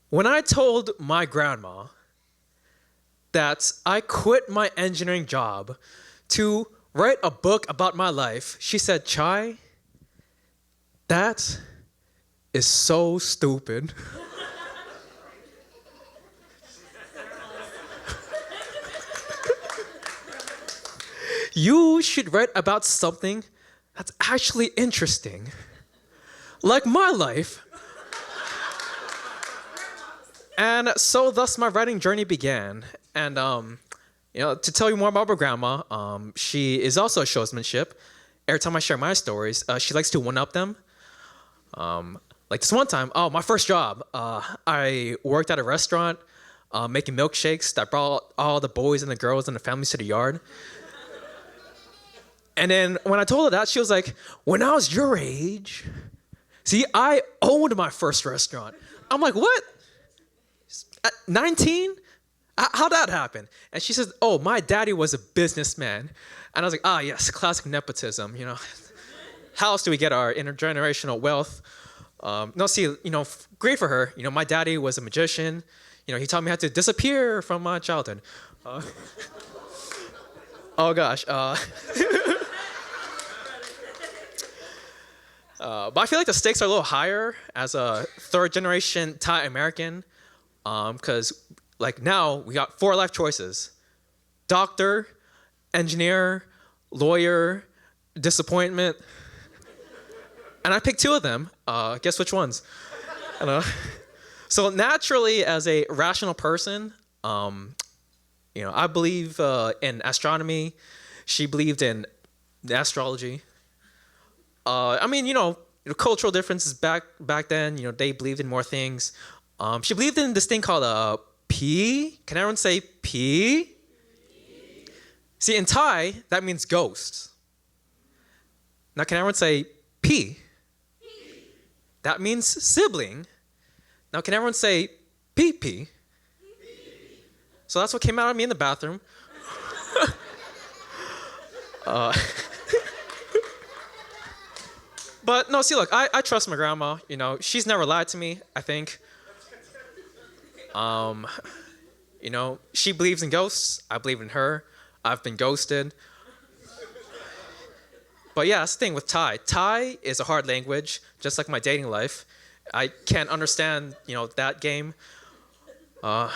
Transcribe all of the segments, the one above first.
When I told my grandma that I quit my engineering job to write a book about my life, she said, Chai, that is so stupid. You should write about something that's actually interesting, like my life. And so thus my writing journey began. And to tell you more about my grandma, she is also a showsmanship. Every time I share my stories, she likes to one-up them. Like this one time, my first job, I worked at a restaurant making milkshakes that brought all the boys and the girls and the families to the yard. And then when I told her that, she was like, when I was your age, see, I owned my first restaurant. I'm like, what? At 19? How'd that happen? And she says, oh, my daddy was a businessman. And I was like, yes, classic nepotism, How else do we get our intergenerational wealth? No, see, great for her. My daddy was a magician. He taught me how to disappear from my childhood. Oh, gosh. But I feel like the stakes are a little higher as a third-generation Thai American, because like now we got 4 life choices: doctor, engineer, lawyer, disappointment, and I picked 2 of them. Guess which ones? I don't know. So naturally, as a rational person, I believe in astronomy. She believed in astrology. Cultural differences back then. They believed in more things. She believed in this thing called P. Can everyone say P? See, in Thai, that means ghost. Now, can everyone say P? That means sibling. Now, can everyone say pee? So that's what came out of me in the bathroom. But no, see, look, I trust my grandma. She's never lied to me, I think. She believes in ghosts. I believe in her. I've been ghosted. But yeah, that's the thing with Thai. Thai is a hard language, just like my dating life. I can't understand, that game. No,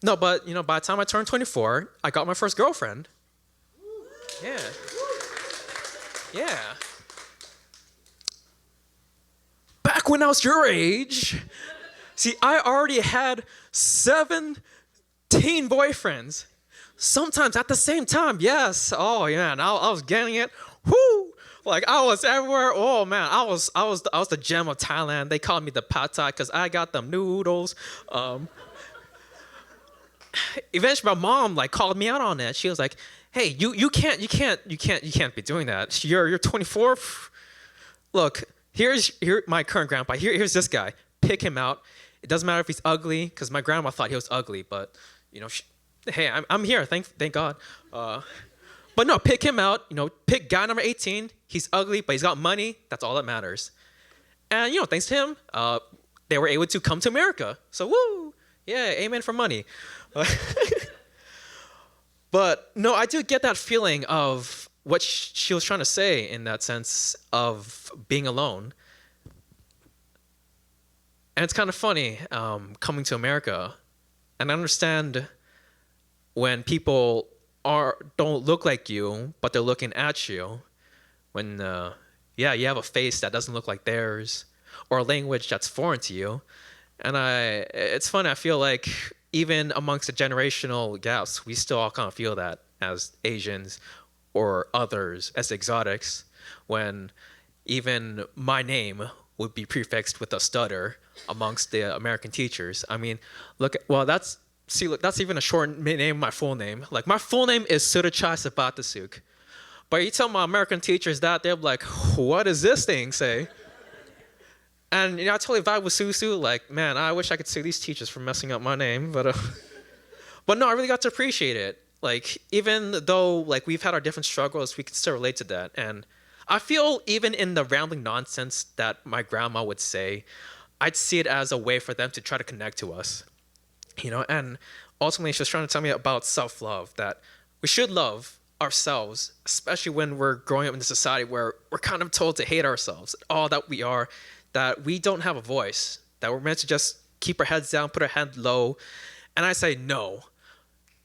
but, by the time I turned 24, I got my first girlfriend. Yeah. Yeah. Back when I was your age, see, I already had 17 boyfriends. Sometimes at the same time, yes. Oh, yeah, and I was getting it. Whoo! Like, I was everywhere. Oh, man, I was the gem of Thailand. They called me the pad thai because I got them noodles. Eventually, my mom, called me out on it. She was like, hey, you can't be doing that. You're 24. Look, here's my current grandpa. Here's this guy. Pick him out. It doesn't matter if he's ugly, because my grandma thought he was ugly. But hey, I'm here. Thank God. But no, pick him out. Pick guy number 18. He's ugly, but he's got money. That's all that matters. And thanks to him, they were able to come to America. So woo, yeah, amen for money. But no, I do get that feeling of what she was trying to say in that sense of being alone. And it's kind of funny coming to America. And I understand when people don't look like you, but they're looking at you. When, you have a face that doesn't look like theirs, or a language that's foreign to you. And it's funny, I feel like even amongst the generational gaps, we still all kind of feel that as Asians or others as exotics, when even my name would be prefixed with a stutter amongst the American teachers. I mean, that's even a short name of my full name. Like, my full name is Savathasuk. But you tell my American teachers that, they'll be like, what does this thing say? And, I totally vibe with Susu. Like, man, I wish I could sue these teachers for messing up my name. But no, I really got to appreciate it. Like, even though, we've had our different struggles, we can still relate to that. And I feel even in the rambling nonsense that my grandma would say, I'd see it as a way for them to try to connect to us, and ultimately she's trying to tell me about self-love, that we should love ourselves, especially when we're growing up in a society where we're kind of told to hate ourselves, all that we are, that we don't have a voice, that we're meant to just keep our heads down, put our head low. And I say no.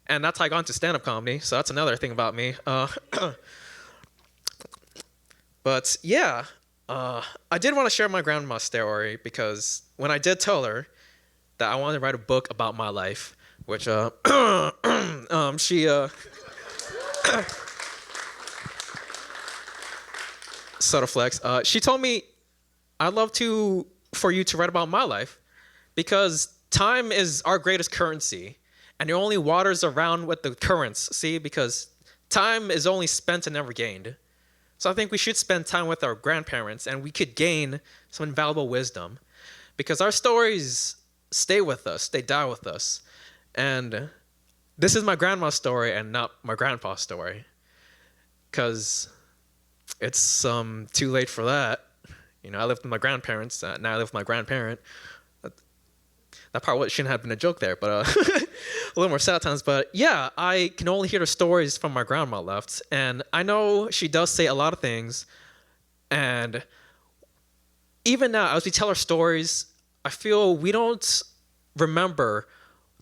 And that's how I got into stand-up comedy, so that's another thing about me. But yeah, I did want to share my grandma's story, because when I did tell her that I wanted to write a book about my life, which she subtle flex. She told me, I'd love for you to write about my life, because time is our greatest currency, and it only waters around with the currents. See, because time is only spent and never gained. So I think we should spend time with our grandparents, and we could gain some invaluable wisdom, because our stories stay with us, they die with us. And this is my grandma's story and not my grandpa's story, because it's too late for that. I lived with my grandparents, now I live with my grandparent. That part shouldn't have been a joke there, but a little more sad times. But yeah, I can only hear the stories from my grandma left, and I know she does say a lot of things. And even now, as we tell our stories, I feel we don't remember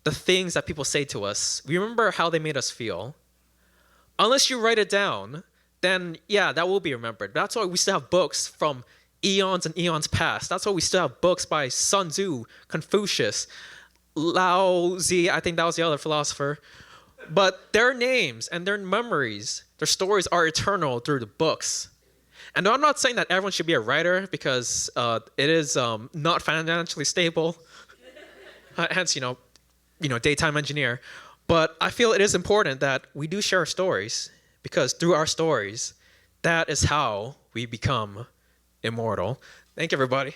the things that people say to us. We remember how they made us feel. Unless you write it down, then yeah, that will be remembered. That's why we still have books from eons and eons past. That's why we still have books by Sun Tzu, Confucius, Lao Tzu, I think that was the other philosopher. But their names and their memories, their stories are eternal through the books. And I'm not saying that everyone should be a writer, because it is not financially stable. Hence, daytime engineer. But I feel it is important that we do share stories, because through our stories, that is how we become immortal. Thank you, everybody.